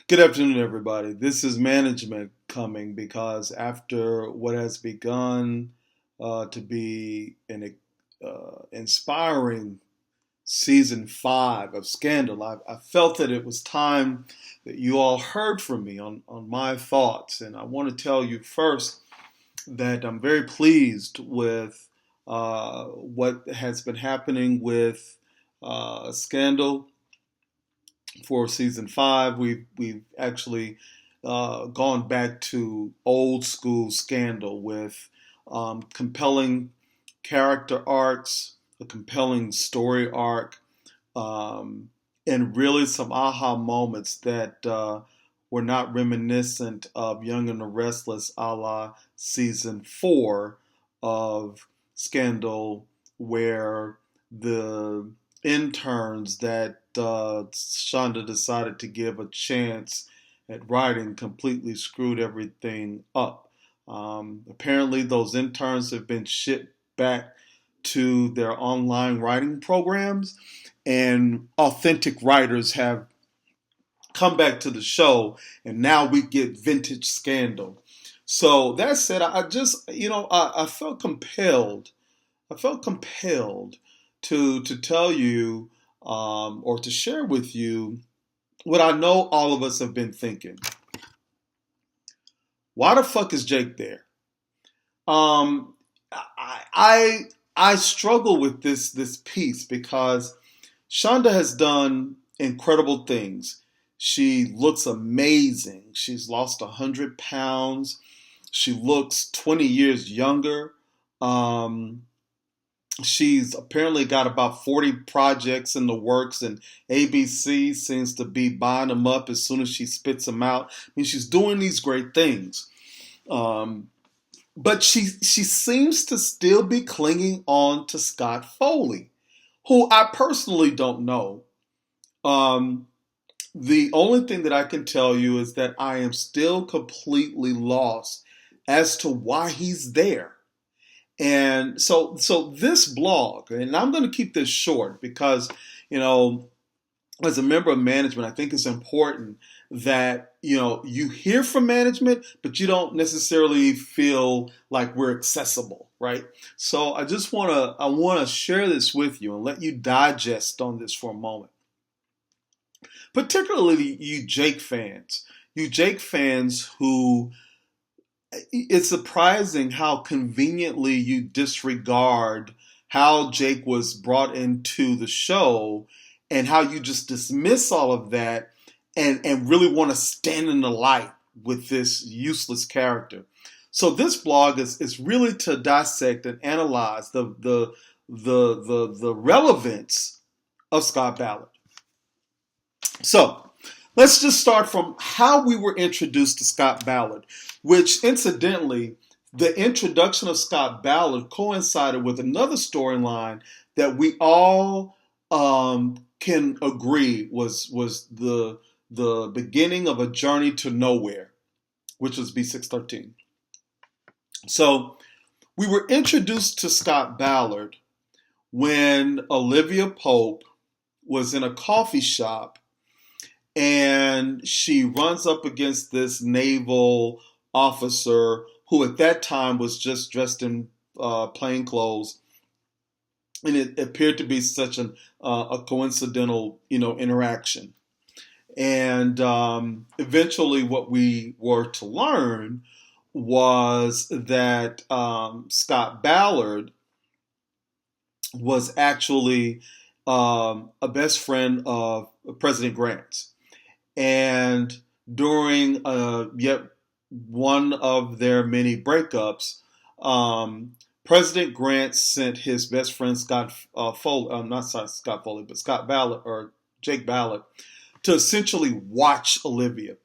Good afternoon, everybody. This is management coming because after what has begun to be an inspiring season 5 of Scandal, I felt that it was time that you all heard from me on my thoughts. And I want to tell you first that I'm very pleased with what has been happening with Scandal for season 5. We've actually gone back to old school Scandal with compelling character arcs, a compelling story arc, and really some aha moments that were not reminiscent of Young and the Restless, a la season 4 of Scandal, where the interns that Shonda decided to give a chance at writing completely screwed everything up. Apparently, those interns have been shipped back to their online writing programs, and authentic writers have come back to the show, and now we get vintage Scandal. So that said, I just, I felt compelled. I felt compelled to tell you or to share with you what I know all of us have been thinking. Why the fuck is Jake there? Um, I struggle with this piece because Shonda has done incredible things. She looks amazing. She's lost 100 pounds. She looks 20 years younger. Um, She's apparently got about 40 projects in the works, and ABC seems to be buying them up as soon as she spits them out. I mean, she's doing these great things. Um, but she seems to still be clinging on to Scott Foley, who I personally don't know. Um, the only thing that I can tell you is that I am still completely lost as to why he's there. And so this blog, and I'm going to keep this short because, you know, as a member of management, I think it's important that, you hear from management, but you don't necessarily feel like we're accessible, right? So I want to share this with you and let you digest on this for a moment. Particularly you Jake fans who it's surprising how conveniently you disregard how Jake was brought into the show and how you just dismiss all of that and really want to stand in the light with this useless character. So this blog is really to dissect and analyze the relevance of Scott Ballard. So let's just start from how we were introduced to Scott Ballard, which incidentally, the introduction of Scott Ballard coincided with another storyline that we all can agree was the beginning of a journey to nowhere, which was B613. So we were introduced to Scott Ballard when Olivia Pope was in a coffee shop and she runs up against this naval officer who at that time was just dressed in plain clothes, and it appeared to be such a coincidental, interaction. And eventually, what we were to learn was that Scott Ballard was actually a best friend of President Grant. And during yet one of their many breakups, President Grant sent his best friend Scott Foley, not Scott Foley, but Scott Ballard or Jake Ballard, to essentially watch Olivia.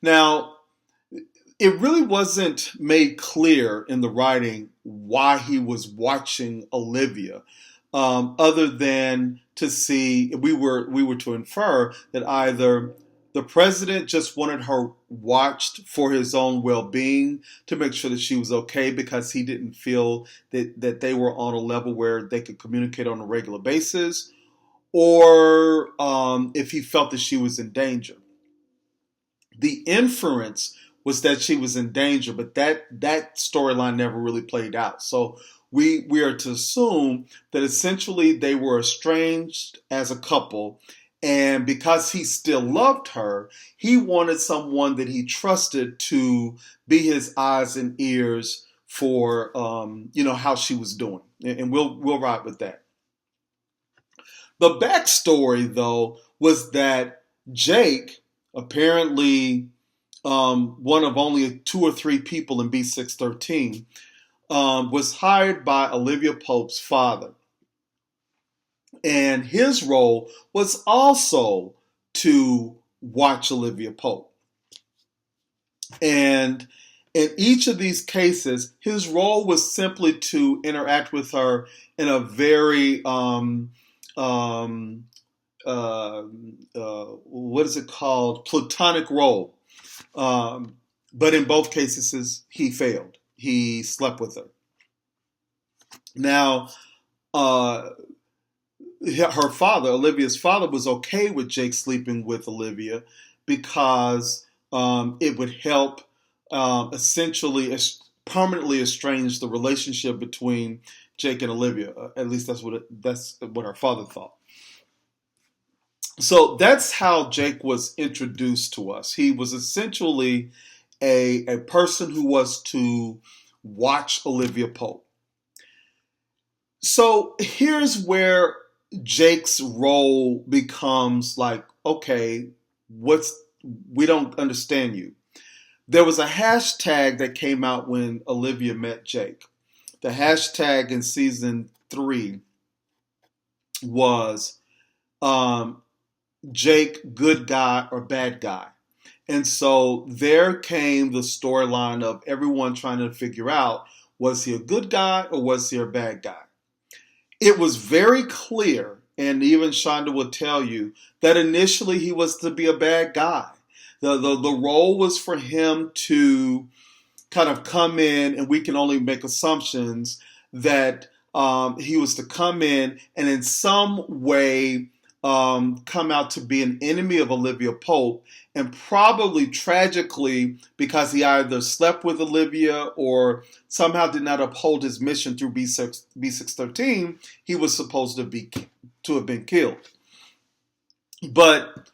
Now, it really wasn't made clear in the writing why he was watching Olivia, other than to see we were to infer that either the president just wanted her watched for his own well-being to make sure that she was okay because he didn't feel that they were on a level where they could communicate on a regular basis, or if he felt that she was in danger. The inference was that she was in danger, but that storyline never really played out. So we are to assume that essentially they were estranged as a couple, and because he still loved her, he wanted someone that he trusted to be his eyes and ears for how she was doing, and we'll ride with that. The backstory, though, was that Jake, apparently one of only 2 or 3 people in B613, was hired by Olivia Pope's father. And his role was also to watch Olivia Pope. And in each of these cases, his role was simply to interact with her in a very what is it called? Platonic role. But in both cases, he failed. He slept with her. Now, her father, Olivia's father, was okay with Jake sleeping with Olivia because it would help essentially permanently estrange the relationship between Jake and Olivia. At least that's what her father thought. So that's how Jake was introduced to us. He was essentially a person who was to watch Olivia Pope. So here's where Jake's role becomes like, okay, we don't understand you. There was a hashtag that came out when Olivia met Jake. The hashtag in season 3 was Jake, good guy or bad guy. And so there came the storyline of everyone trying to figure out, was he a good guy or was he a bad guy? It was very clear, and even Shonda would tell you, that initially he was to be a bad guy. The role was for him to kind of come in, and we can only make assumptions that he was to come in and in some way come out to be an enemy of Olivia Pope, and probably tragically, because he either slept with Olivia or somehow did not uphold his mission through B613, he was supposed to have been killed. But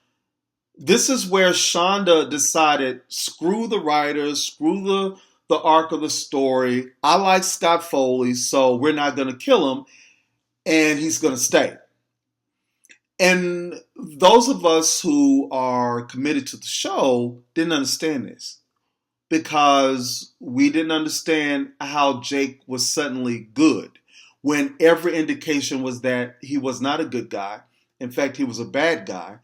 this is where Shonda decided, screw the writers, screw the arc of the story. I like Scott Foley, so we're not going to kill him, and he's going to stay. And those of us who are committed to the show didn't understand this, because we didn't understand how Jake was suddenly good when every indication was that he was not a good guy. In fact, he was a bad guy.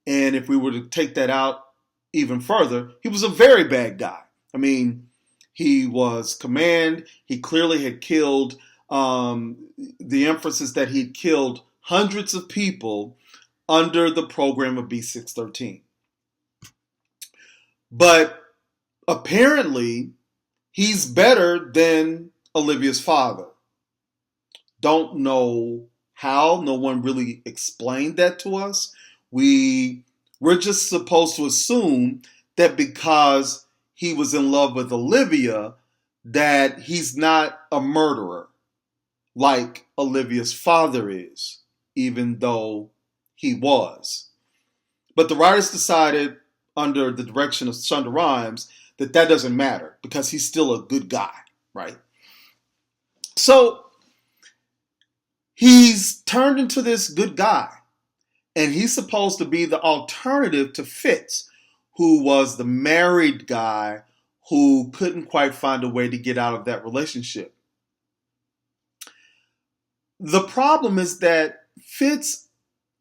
And if we were to take that out even further, he was a very bad guy. I mean, he was command. He clearly had killed, the emphasis that he'd killed hundreds of people under the program of B613. But apparently, he's better than Olivia's father. Don't know how. No one really explained that to us. We're just supposed to assume that because he was in love with Olivia, that he's not a murderer like Olivia's father is, even though he was. But the writers decided, under the direction of Shonda Rhimes, that doesn't matter because he's still a good guy, right? So he's turned into this good guy, and he's supposed to be the alternative to Fitz, who was the married guy who couldn't quite find a way to get out of that relationship. The problem is that Fitz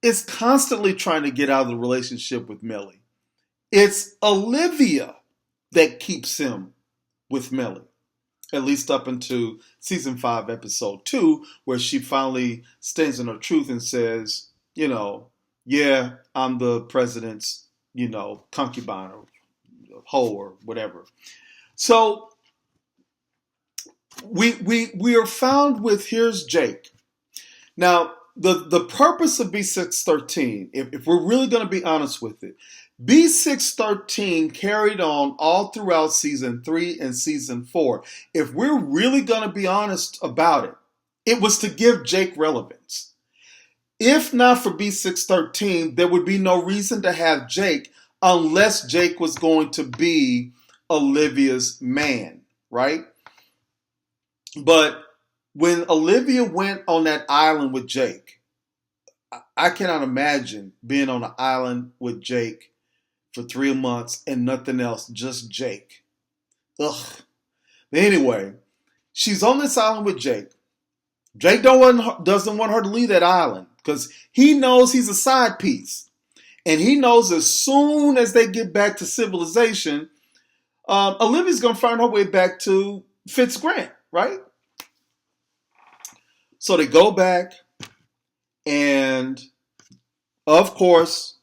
is constantly trying to get out of the relationship with Millie. It's Olivia that keeps him with Millie, at least up into season 5, episode 2, where she finally stands in her truth and says, yeah, I'm the president's, concubine or hoe or whatever. So we are found with, here's Jake. Now, the purpose of B613, if we're really going to be honest with it, B613 carried on all throughout season 3 and season 4. If we're really going to be honest about it, it was to give Jake relevance. If not for B613, there would be no reason to have Jake unless Jake was going to be Olivia's man, right? But when Olivia went on that island with Jake, I cannot imagine being on an island with Jake for 3 months and nothing else, just Jake. Ugh. But anyway, she's on this island with Jake. Jake doesn't want her to leave that island because he knows he's a side piece. And he knows as soon as they get back to civilization, Olivia's going to find her way back to Fitzgrant, right? So they go back, and of course,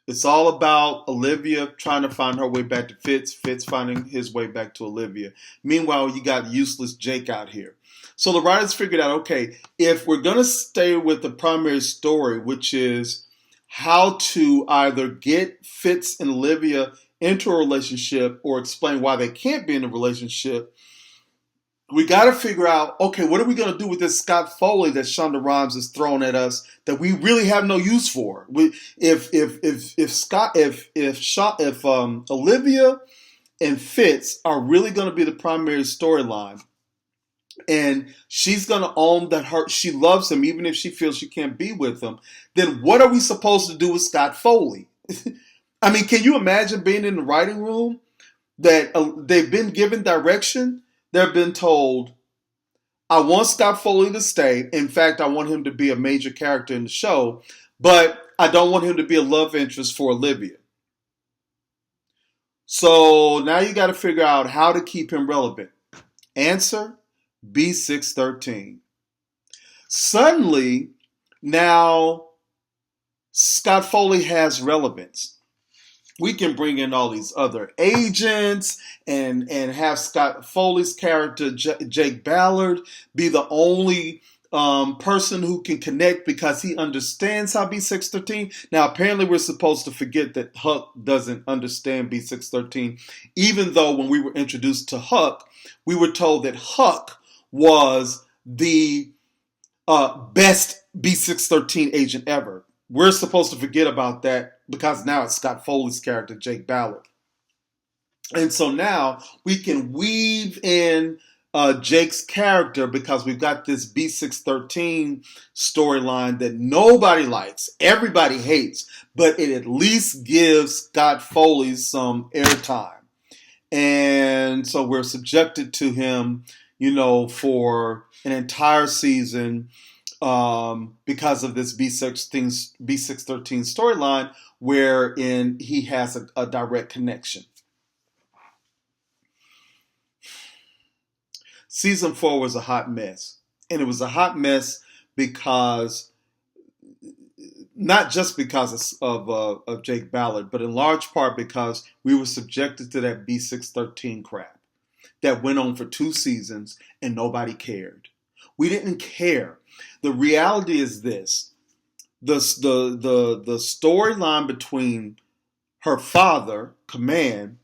it's all about Olivia trying to find her way back to Fitz, Fitz finding his way back to Olivia. Meanwhile, you got useless Jake out here. So the writers figured out, okay, if we're going to stay with the primary story, which is how to either get Fitz and Olivia into a relationship or explain why they can't be in a relationship, we got to figure out, okay, what are we going to do with this Scott Foley that Shonda Rhimes is throwing at us that we really have no use for? If Olivia and Fitz are really going to be the primary storyline, and she's going to own that she loves him even if she feels she can't be with him, then what are we supposed to do with Scott Foley? I mean, can you imagine being in the writing room that they've been given direction? They've been told, I want Scott Foley to stay. In fact, I want him to be a major character in the show, but I don't want him to be a love interest for Olivia. So now you got to figure out how to keep him relevant. Answer, B613. Suddenly, now Scott Foley has relevance. We can bring in all these other agents and have Scott Foley's character, Jake Ballard, be the only person who can connect because he understands how B613. Now, apparently we're supposed to forget that Huck doesn't understand B613, even though when we were introduced to Huck, we were told that Huck was the best B613 agent ever. We're supposed to forget about that because now it's Scott Foley's character, Jake Ballard. And so now we can weave in Jake's character because we've got this B613 storyline that nobody likes, everybody hates, but it at least gives Scott Foley some airtime. And so we're subjected to him, for an entire season because of this B613 storyline wherein he has a direct connection. Season 4 was a hot mess. And it was a hot mess because, not just because of Jake Ballard, but in large part because we were subjected to that B613 crap that went on for 2 seasons and nobody cared. We didn't care. The reality is this. The storyline between her father, Command,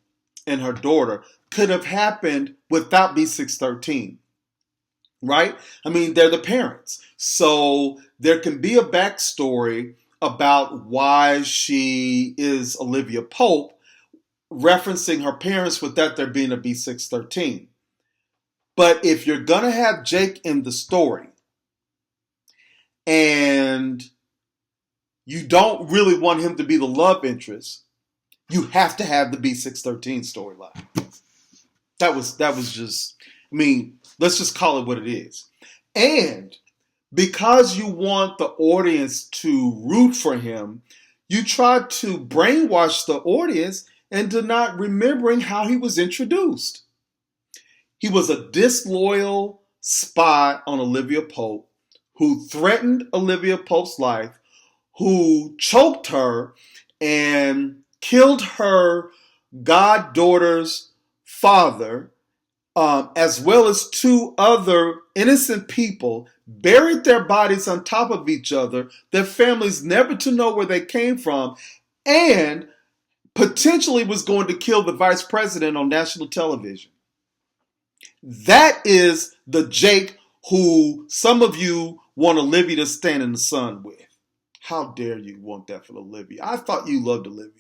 and her daughter could have happened without B613, right? I mean, they're the parents. So there can be a backstory about why she is Olivia Pope, referencing her parents without there being a B613. But if you're going to have Jake in the story, and you don't really want him to be the love interest, you have to have the B613 storyline. That was just, let's just call it what it is. And because you want the audience to root for him, you try to brainwash the audience into not remembering how he was introduced. He was a disloyal spy on Olivia Pope who threatened Olivia Pope's life, who choked her and killed her goddaughter's father as well as two other innocent people, buried their bodies on top of each other, their families never to know where they came from, and potentially was going to kill the vice president on national television. That is the Jake who some of you want Olivia to stand in the sun with. How dare you want that for Olivia? I thought you loved Olivia.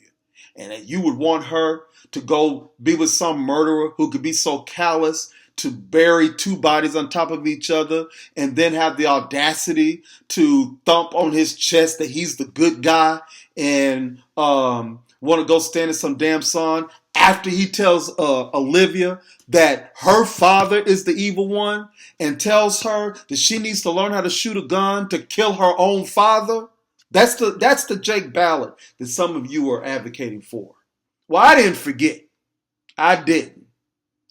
And that you would want her to go be with some murderer who could be so callous to bury two bodies on top of each other and then have the audacity to thump on his chest that he's the good guy and want to go stand in some damn sun after he tells Olivia that her father is the evil one and tells her that she needs to learn how to shoot a gun to kill her own father. That's the Jake Ballard that some of you are advocating for. Well, I didn't forget. I didn't.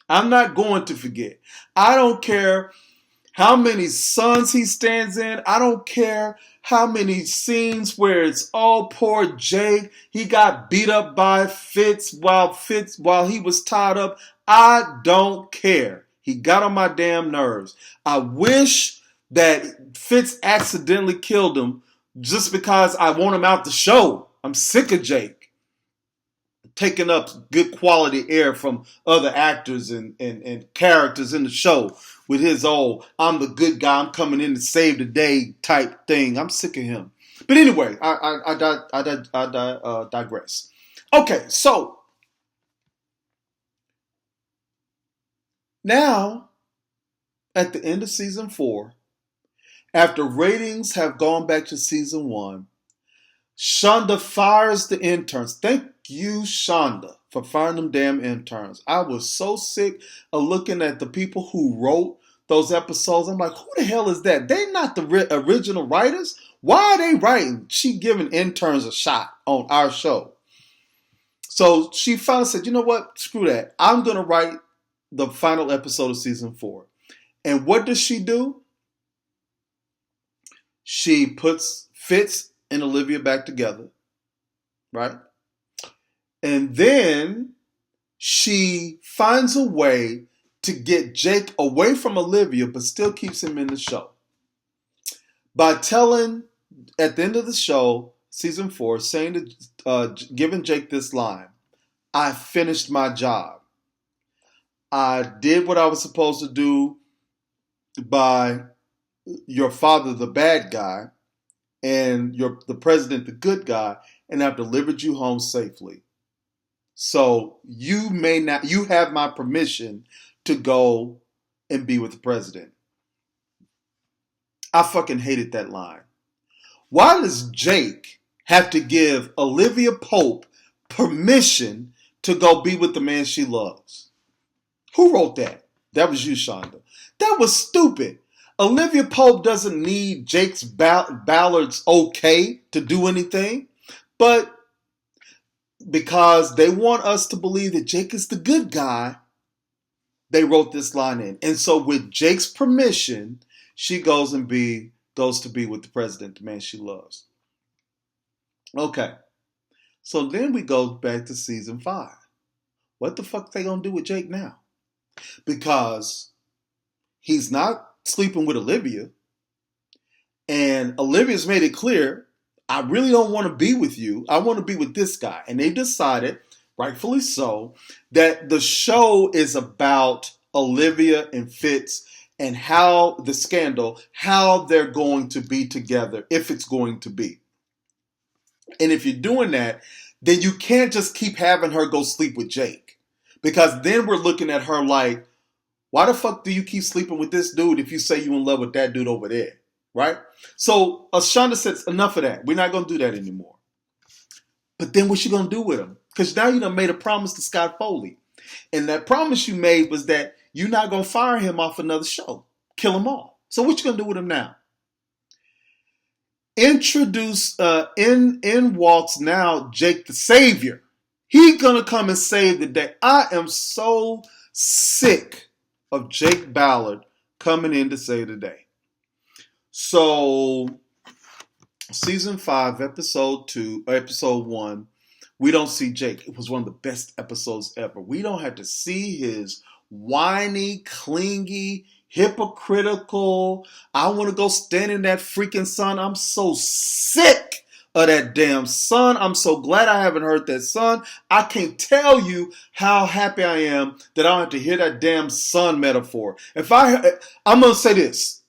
I'm not going to forget. I don't care how many suns he stands in. I don't care how many scenes where it's all poor Jake. He got beat up by Fitz while he was tied up. I don't care. He got on my damn nerves. I wish that Fitz accidentally killed him just because I want him out the show. I'm sick of Jake taking up good quality air from other actors and characters in the show with his I'm the good guy, I'm coming in to save the day type thing. I'm sick of him. But anyway, I digress. Okay, so now at the end of season 4, after ratings have gone back to season 1, Shonda fires the interns. Thank you, Shonda, for firing them damn interns. I was so sick of looking at the people who wrote those episodes. I'm like, who the hell is that? They not the original writers? Why are they writing? She giving interns a shot on our show. So she finally said, you know what? Screw that. I'm going to write the final episode of season 4. And what does she do? She puts Fitz and Olivia back together, right? And then she finds a way to get Jake away from Olivia, but still keeps him in the show. By telling, at the end of the show, season 4, saying to, giving Jake this line, I finished my job. I did what I was supposed to do by your father, the bad guy, and the president, the good guy, and I've delivered you home safely. So you have my permission to go and be with the president. I fucking hated that line. Why does Jake have to give Olivia Pope permission to go be with the man she loves? Who wrote that? That was you, Shonda. That was stupid. Olivia Pope doesn't need Jake Ballard's okay to do anything, but because they want us to believe that Jake is the good guy, they wrote this line in. And so with Jake's permission, she goes to be with the president, the man she loves. Okay. So then we go back to season 5. What the fuck they gonna do with Jake now? Because he's not sleeping with Olivia, and Olivia's made it clear, I really don't want to be with you. I want to be with this guy. And they decided, rightfully so, that the show is about Olivia and Fitz and how the scandal, how they're going to be together, if it's going to be. And if you're doing that, then you can't just keep having her go sleep with Jake. Because then we're looking at her like, why the fuck do you keep sleeping with this dude if you say you're in love with that dude over there? Right? So Shonda says, enough of that. We're not going to do that anymore. But then what's you going to do with him? Because now you done made a promise to Scott Foley. And that promise you made was that you're not going to fire him off another show. Kill him off. So what you going to do with him now? In walks now Jake the Savior. He's going to come and save the day. I am so sick of Jake Ballard coming in to save the day. So, season 5, episode 1, we don't see Jake. It was one of the best episodes ever. We don't have to see his whiny, clingy, hypocritical. I want to go stand in that freaking sun. I'm so sick of that damn sun. I'm so glad I haven't heard that sun. I can't tell you how happy I am that I don't have to hear that damn sun metaphor. I'm going to say this.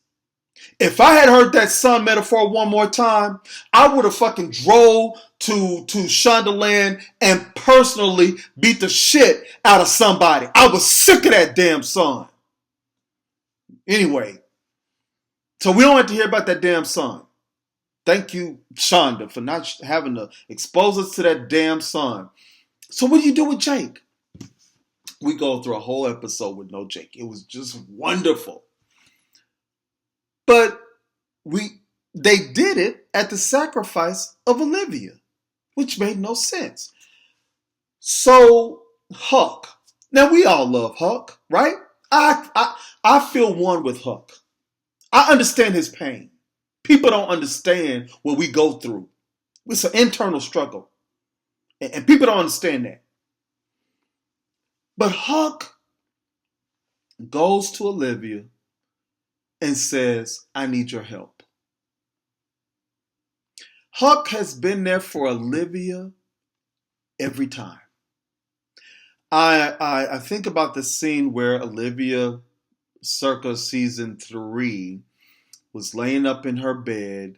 If I had heard that sun metaphor one more time, I would have fucking drove to Shondaland and personally beat the shit out of somebody. I was sick of that damn sun. Anyway, so we don't have to hear about that damn sun. Thank you, Shonda, for not having to expose us to that damn sun. So what do you do with Jake? We go through a whole episode with no Jake. It was just wonderful. But they did it at the sacrifice of Olivia, which made no sense. So Huck. Now we all love Huck, right? I feel one with Huck. I understand his pain. People don't understand what we go through. It's an internal struggle. And people don't understand that. But Huck goes to Olivia and says, I need your help. Huck has been there for Olivia every time. I think about the scene where Olivia, circa season 3, was laying up in her bed.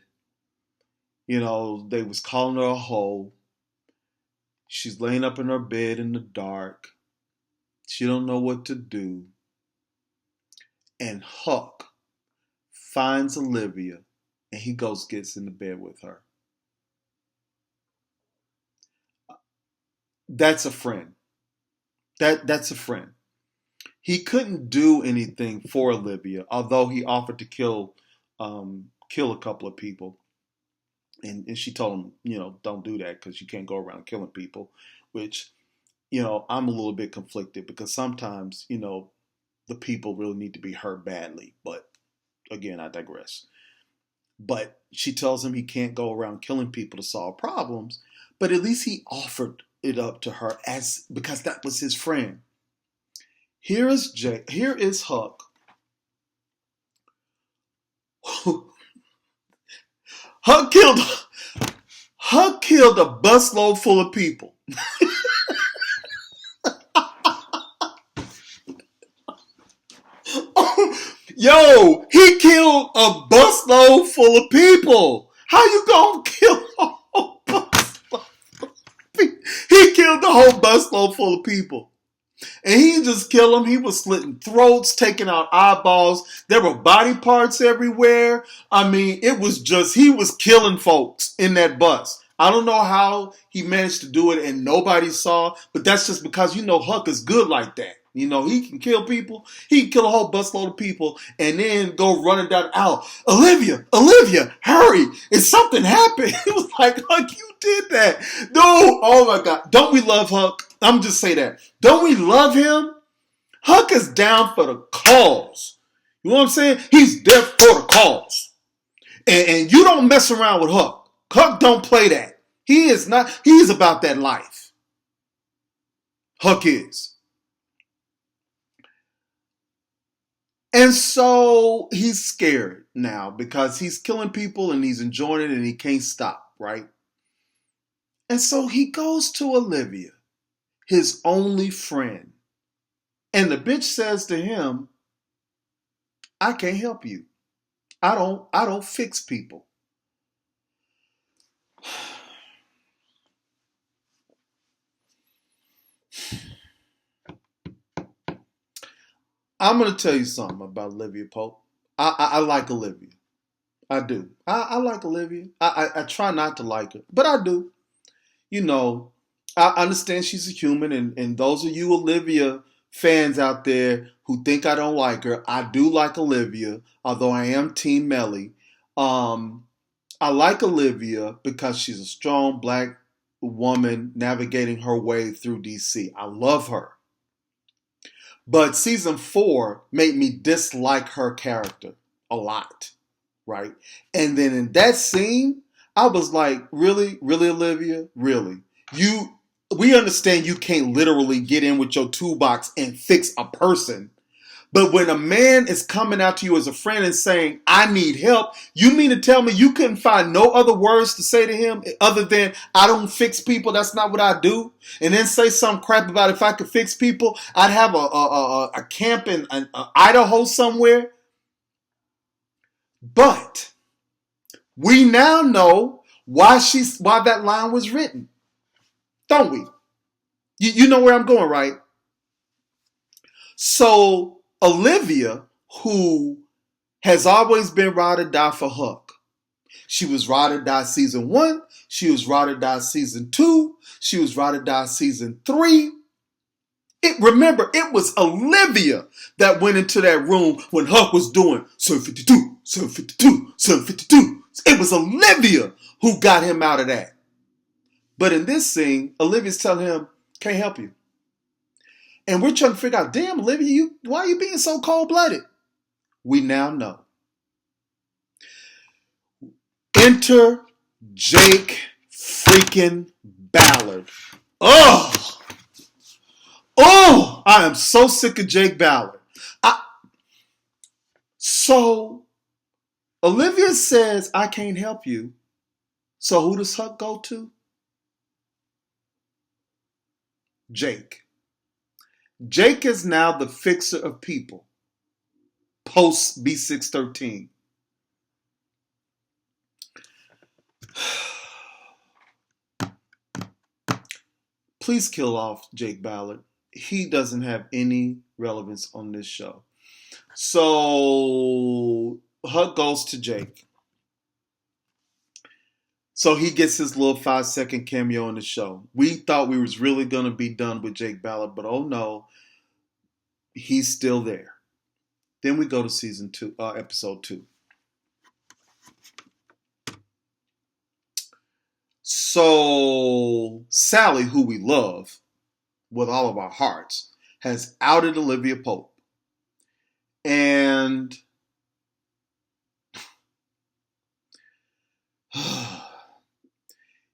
You know, they was calling her a hoe. She's laying up in her bed in the dark. She don't know what to do. And Huck finds Olivia and he gets in the bed with her. That's a friend. That's a friend. He couldn't do anything for Olivia, although he offered to kill a couple of people. And she told him, don't do that because you can't go around killing people, which, I'm a little bit conflicted because sometimes, the people really need to be hurt badly. But again, I digress. But she tells him he can't go around killing people to solve problems, but at least he offered it up to her because that was his friend. Here is Jake. Here is Huck. Huck killed a busload full of people. Yo, he killed a busload full of people. How you gonna kill a whole busload? He killed the whole busload full of people. And he didn't just kill them. He was slitting throats, taking out eyeballs. There were body parts everywhere. I mean, it was just, he was killing folks in that bus. I don't know how he managed to do it and nobody saw, but that's just because, Huck is good like that. He can kill people. He can kill a whole busload of people and then go running down the aisle. Olivia, hurry. Is something happened? It was like, Huck, you did that. No, oh my God. Don't we love Huck? I'm just say that. Don't we love him? Huck is down for the cause. You know what I'm saying? He's there for the cause. And you don't mess around with Huck. Huck don't play that. He's about that life. Huck is. And so he's scared now because he's killing people and he's enjoying it and he can't stop, right? And so he goes to Olivia, his only friend. And the bitch says to him, I can't help you. I don't fix people. I'm going to tell you something about Olivia Pope. I like Olivia. I do. I like Olivia. I try not to like her, but I do. I understand she's a human, and those of you Olivia fans out there who think I don't like her, I do like Olivia, although I am Team Melly. I like Olivia because she's a strong black woman navigating her way through DC. I love her. But season 4 made me dislike her character a lot, right? And then in that scene, I was like, really, Olivia? Really? we understand you can't literally get in with your toolbox and fix a person. But when a man is coming out to you as a friend and saying, I need help, you mean to tell me you couldn't find no other words to say to him other than, I don't fix people, that's not what I do? And then say some crap about if I could fix people, I'd have a camp in Idaho somewhere. But we now know why that line was written. Don't we? You know where I'm going, right? So Olivia, who has always been ride or die for Huck. She was ride or die season 1. She was ride or die season 2. She was ride or die season 3. Remember, it was Olivia that went into that room when Huck was doing 752, 752, 752. It was Olivia who got him out of that. But in this scene, Olivia's telling him, can't help you. And we're trying to figure out, damn, Olivia, why are you being so cold-blooded? We now know. Enter Jake freaking Ballard. Oh, I am so sick of Jake Ballard. So Olivia says, I can't help you. So who does Huck go to? Jake. Jake is now the fixer of people. Post B613. Please kill off Jake Ballard. He doesn't have any relevance on this show. So Huck goes to Jake. So he gets his little 5-second cameo in the show. We thought we was really going to be done with Jake Ballard, but oh no, he's still there. Then we go to season 2, episode 2. So Sally, who we love with all of our hearts, has outed Olivia Pope. And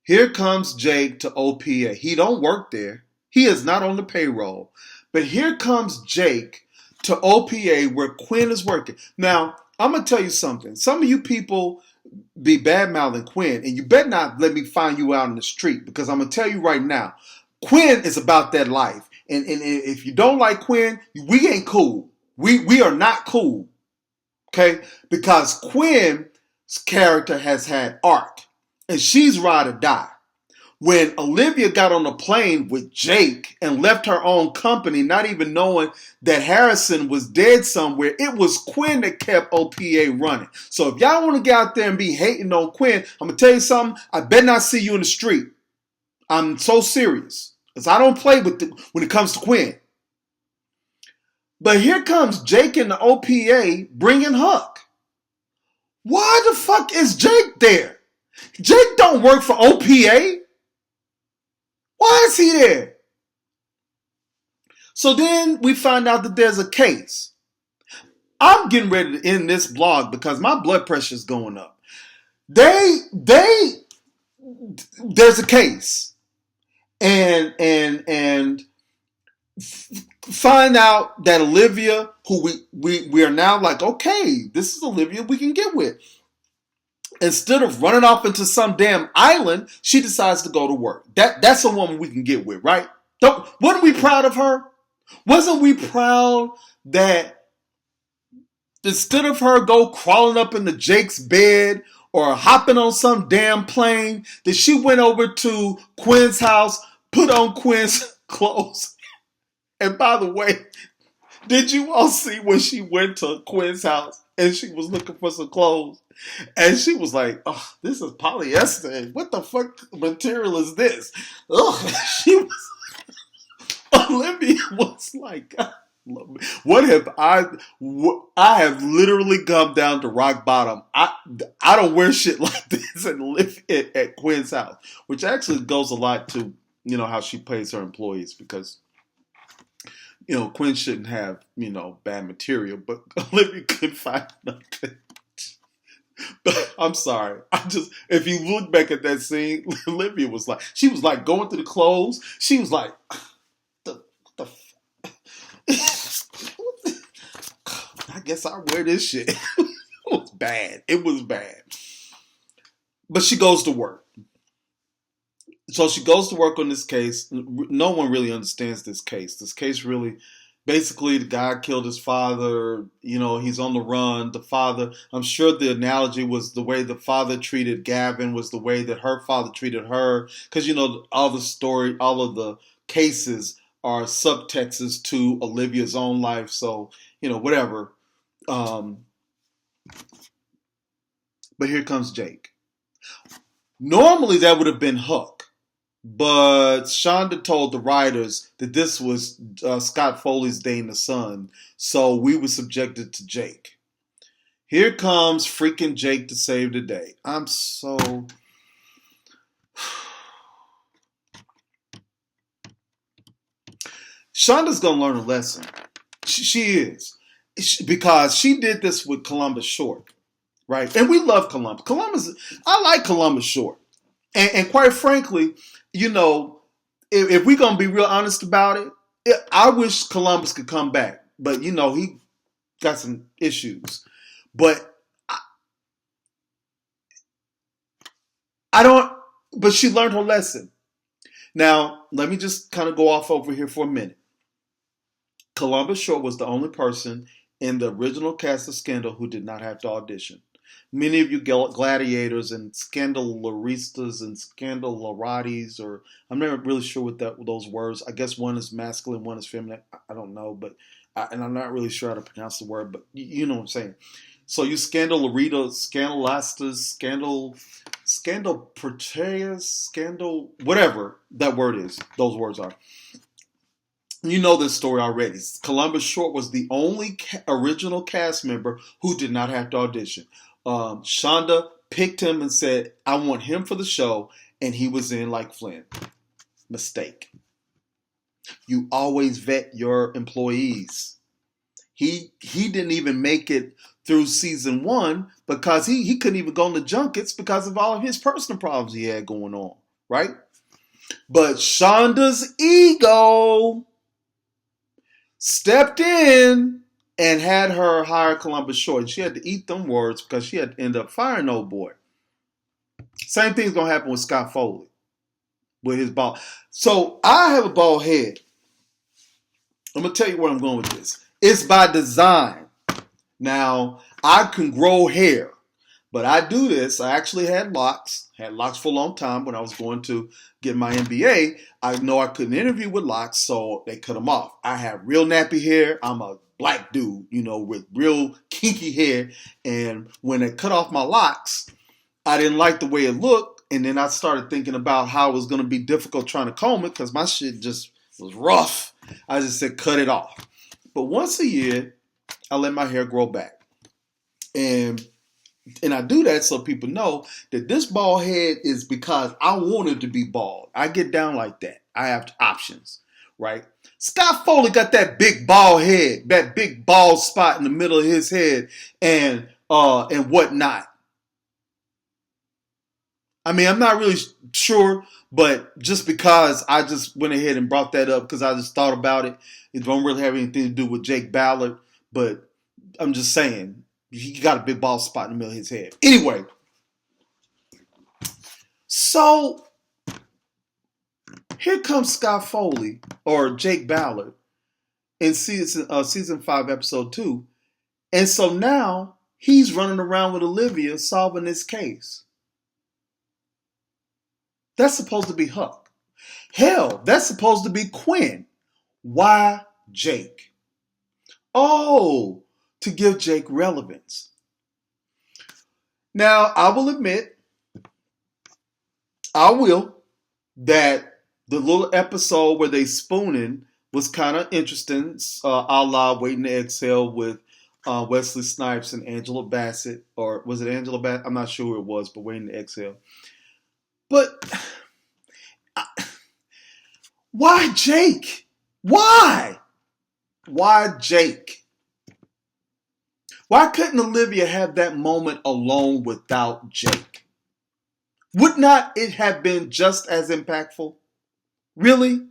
here comes Jake to OPA. He don't work there. He is not on the payroll. But here comes Jake to OPA where Quinn is working. Now, I'm going to tell you something. Some of you people be bad-mouthing Quinn, and you better not let me find you out in the street, because I'm going to tell you right now, Quinn is about that life. And if you don't like Quinn, we ain't cool. We are not cool. Okay? Because Quinn's character has had arc, and she's ride or die. When Olivia got on the plane with Jake and left her own company, not even knowing that Harrison was dead somewhere, it was Quinn that kept OPA running. So if y'all want to get out there and be hating on Quinn, I'm going to tell you something. I better not see you in the street. I'm so serious. Because I don't play with when it comes to Quinn. But here comes Jake in the OPA bringing Huck. Why the fuck is Jake there? Jake don't work for OPA. Why is he there? So then we find out that there's a case. I'm getting ready to end this blog because my blood pressure is going up. There's a case. And find out that Olivia, who we are now like, okay, this is Olivia we can get with. Instead of running off into some damn island, she decides to go to work. That's a woman we can get with, right? Wasn't we proud of her? Wasn't we proud that instead of her go crawling up into Jake's bed or hopping on some damn plane, that she went over to Quinn's house, put on Quinn's clothes. And by the way, did you all see when she went to Quinn's house and she was looking for some clothes? And she was like, oh, this is polyester. What the fuck material is this? Ugh. Olivia was like, what have I have literally come down to rock bottom. I don't wear shit like this and live at Quinn's house, which actually goes a lot to, how she pays her employees, because Quinn shouldn't have, bad material, but Olivia couldn't find nothing. I'm sorry. If you look back at that scene, Olivia she was like going through the clothes. She was like, what the I guess I wear this shit. It was bad. It was bad. But she goes to work. So she goes to work on this case. No one really understands this case. This case really, basically, the guy killed his father. He's on the run. The father, I'm sure the analogy was the way the father treated Gavin was the way that her father treated her. Because, all of the cases are subtexts to Olivia's own life. So, whatever. But here comes Jake. Normally that would have been Huck. But Shonda told the writers that this was Scott Foley's day in the sun, so we were subjected to Jake. Here comes freaking Jake to save the day. I'm so... Shonda's going to learn a lesson. She is. Because she did this with Columbus Short, right? And we love Columbus. I like Columbus Short. And quite frankly, if we're going to be real honest about it, I wish Columbus could come back. But, he got some issues. But but she learned her lesson. Now, let me just kind of go off over here for a minute. Columbus Short was the only person in the original cast of Scandal who did not have to audition. Many of you gladiators and scandalaristas and scandalaratis, or I'm not really sure what those words. I guess one is masculine, one is feminine. I don't know, and I'm not really sure how to pronounce the word, but you know what I'm saying. So you scandalaritas, scandalastas, scandal, whatever that word is, those words are. You know this story already. Columbus Short was the only original cast member who did not have to audition. Shonda picked him and said, I want him for the show, and he was in like Flynn. Mistake. You always vet your employees. He didn't even make it through season 1 because he couldn't even go on the junkets because of all of his personal problems he had going on, right? But Shonda's ego stepped in and had her hire Columbus Short. And she had to eat them words because she had to end up firing old boy. Same thing's going to happen with Scott Foley with his bald. So I have a bald head. I'm going to tell you where I'm going with this. It's by design. Now, I can grow hair, but I do this. I actually had locks for a long time when I was going to get my MBA. I know I couldn't interview with locks, so they cut them off. I have real nappy hair. I'm a black dude, with real kinky hair. And when they cut off my locks, I didn't like the way it looked. And then I started thinking about how it was going to be difficult trying to comb it because my shit just was rough. I just said, cut it off. But once a year, I let my hair grow back. And I do that so people know that this bald head is because I wanted to be bald. I get down like that. I have options, right? Scott Foley got that big bald head, that big bald spot in the middle of his head and whatnot. I mean, I'm not really sure, but just because I just went ahead and brought that up because I just thought about it. It don't really have anything to do with Jake Ballard, but I'm just saying, he got a big bald spot in the middle of his head. Anyway, so here comes Scott Foley, or Jake Ballard, in season 5, episode 2. And so now he's running around with Olivia solving this case. That's supposed to be Huck. Hell, that's supposed to be Quinn. Why Jake? Oh, to give Jake relevance. Now, I will admit, that the little episode where they spooning was kind of interesting, a la Waiting to Exhale with Wesley Snipes and Angela Bassett, or was it Angela Bassett? I'm not sure who it was, but Waiting to Exhale. But why Jake? Why? Why Jake? Why couldn't Olivia have that moment alone without Jake? Would not it have been just as impactful? Really?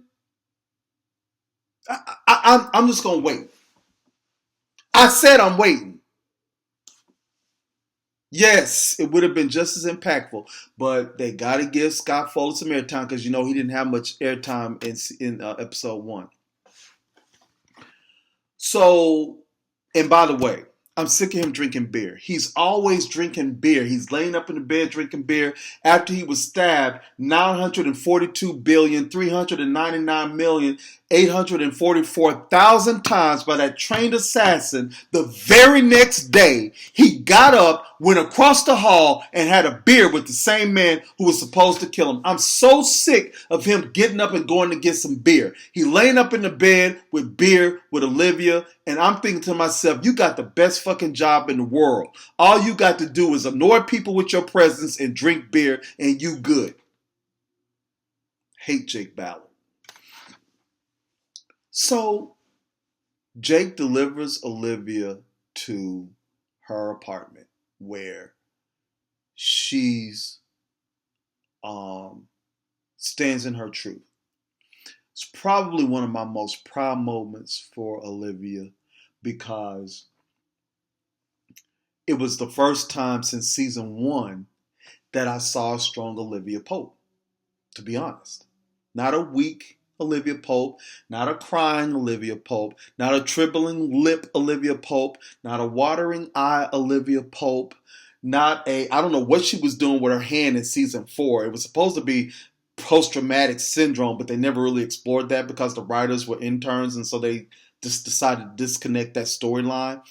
I'm just going to wait. I said I'm waiting. Yes, it would have been just as impactful, but they got to give Scott Foley some airtime because he didn't have much airtime in episode 1. So, and by the way, I'm sick of him drinking beer. He's always drinking beer. He's laying up in the bed drinking beer after he was stabbed 942,399,844,000 times by that trained assassin. The very next day, he got up, went across the hall, and had a beer with the same man who was supposed to kill him. I'm so sick of him getting up and going to get some beer. He laying up in the bed with beer with Olivia, and I'm thinking to myself, you got the best fucking job in the world. All you got to do is annoy people with your presence and drink beer, and you good. Hate Jake Ballard. So, Jake delivers Olivia to her apartment where she's stands in her truth. It's probably one of my most proud moments for Olivia because it was the first time since season 1 that I saw a strong Olivia Pope, to be honest. Not a weak Olivia Pope, not a crying Olivia Pope, not a trembling lip Olivia Pope, not a watering eye Olivia Pope, not I don't know what she was doing with her hand in season 4. It was supposed to be post-traumatic syndrome, but they never really explored that because the writers were interns, and so they just decided to disconnect that storyline.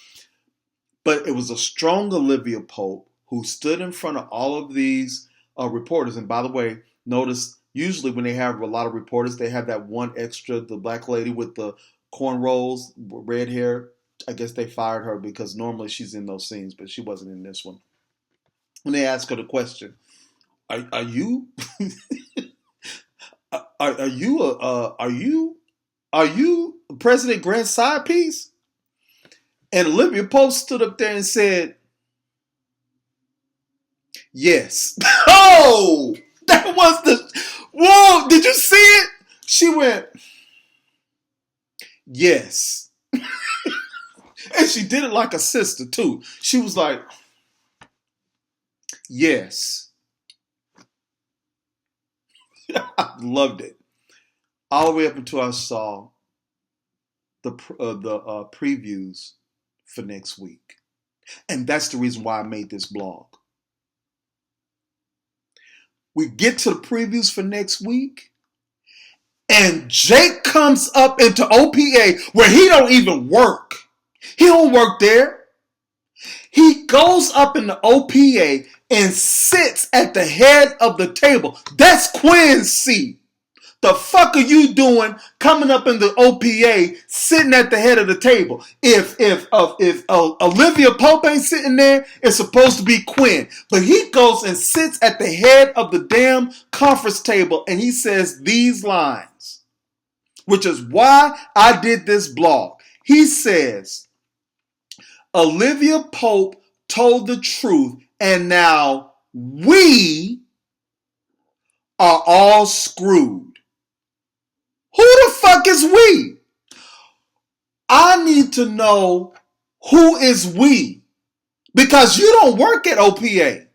But it was a strong Olivia Pope who stood in front of all of these reporters. And by the way, notice usually when they have a lot of reporters, they have that one extra, the black lady with the cornrows, red hair. I guess they fired her because normally she's in those scenes, but she wasn't in this one. When they asked her the question, are you are you President Grant's side piece? And Olivia Pope stood up there and said, yes. Oh, that was whoa, did you see it? She went, yes. And she did it like a sister too. She was like, yes. I loved it. All the way up until I saw the previews for next week. And that's the reason why I made this blog. We get to the previews for next week, and Jake comes up into OPA where he don't even work. He don't work there. He goes up in the OPA and sits at the head of the table. That's Quinn's seat. The fuck are you doing coming up in the OPA sitting at the head of the table? If Olivia Pope ain't sitting there, it's supposed to be Quinn. But he goes and sits at the head of the damn conference table and he says these lines, which is why I did this blog. He says, Olivia Pope told the truth and now we are all screwed. Who the fuck is we? I need to know who is we. Because you don't work at OPA.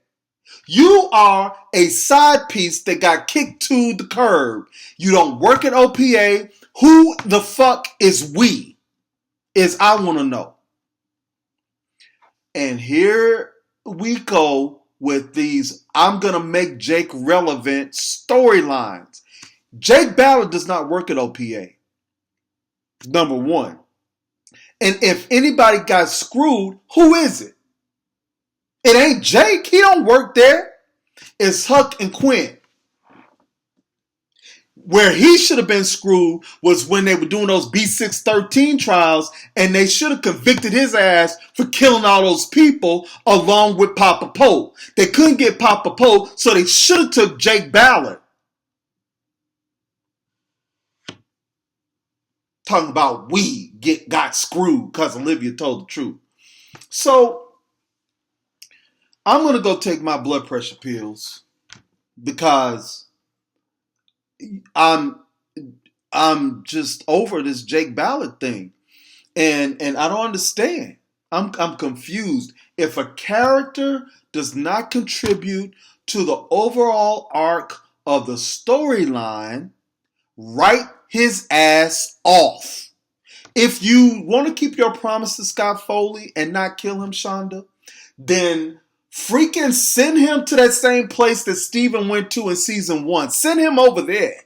You are a side piece that got kicked to the curb. You don't work at OPA. Who the fuck is we? Is I want to know. And here we go with these I'm going to make Jake relevant storylines. Jake Ballard does not work at OPA. Number one. And if anybody got screwed, who is it? It ain't Jake. He don't work there. It's Huck and Quinn. Where he should have been screwed was when they were doing those B613 trials and they should have convicted his ass for killing all those people along with Papa Pope. They couldn't get Papa Pope, so they should have took Jake Ballard. Talking about we got screwed because Olivia told the truth. So I'm gonna go take my blood pressure pills because I'm I'm just over this Jake Ballard thing, and I don't understand. I'm confused. If a character does not contribute to the overall arc of the storyline, write his ass off. If you want to keep your promise to Scott Foley and not kill him, Shonda, then freaking send him to that same place that Steven went to in season 1. Send him over there.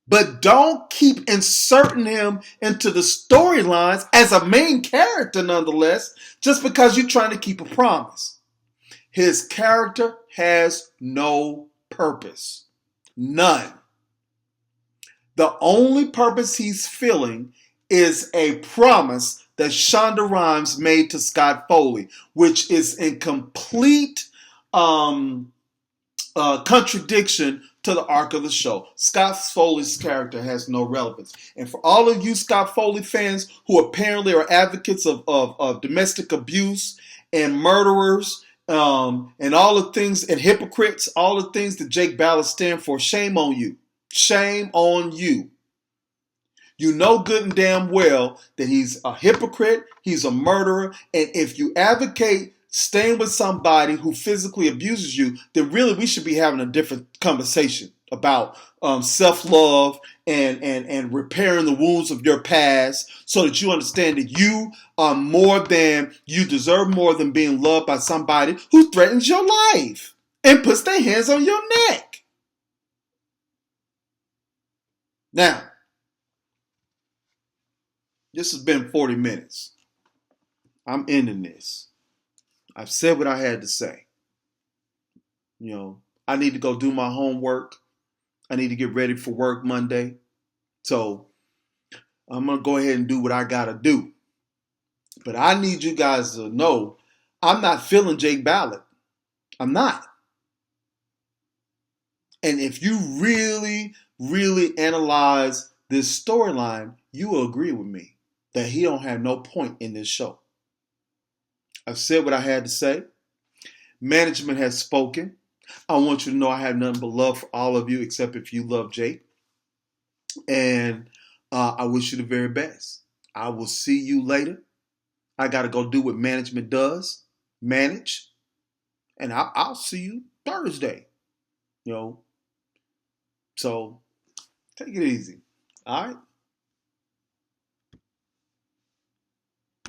But don't keep inserting him into the storylines as a main character nonetheless, just because you're trying to keep a promise. His character has no purpose. None. The only purpose he's filling is a promise that Shonda Rhimes made to Scott Foley, which is in complete contradiction to the arc of the show. Scott Foley's character has no relevance. And for all of you Scott Foley fans who apparently are advocates of domestic abuse and murderers and all the things, and hypocrites, all the things that Jake Ballard stand for, shame on you. Shame on you. You know good and damn well that he's a hypocrite, he's a murderer, and if you advocate staying with somebody who physically abuses you, then really we should be having a different conversation about self-love and repairing the wounds of your past so that you understand that you deserve more than being loved by somebody who threatens your life and puts their hands on your neck. Now, this has been 40 minutes. I'm ending this. I've said what I had to say. I need to go do my homework. I need to get ready for work Monday. So I'm going to go ahead and do what I got to do. But I need you guys to know I'm not feeling Jake Ballard. I'm not. And if you really, really analyze this storyline, you will agree with me that he don't have no point in this show. I've said what I had to say. Management has spoken. I want you to know I have nothing but love for all of you, except if you love Jake. And I wish you the very best. I will see you later. I got to go do what management does, manage. And I'll see you Thursday. So take it easy. All right?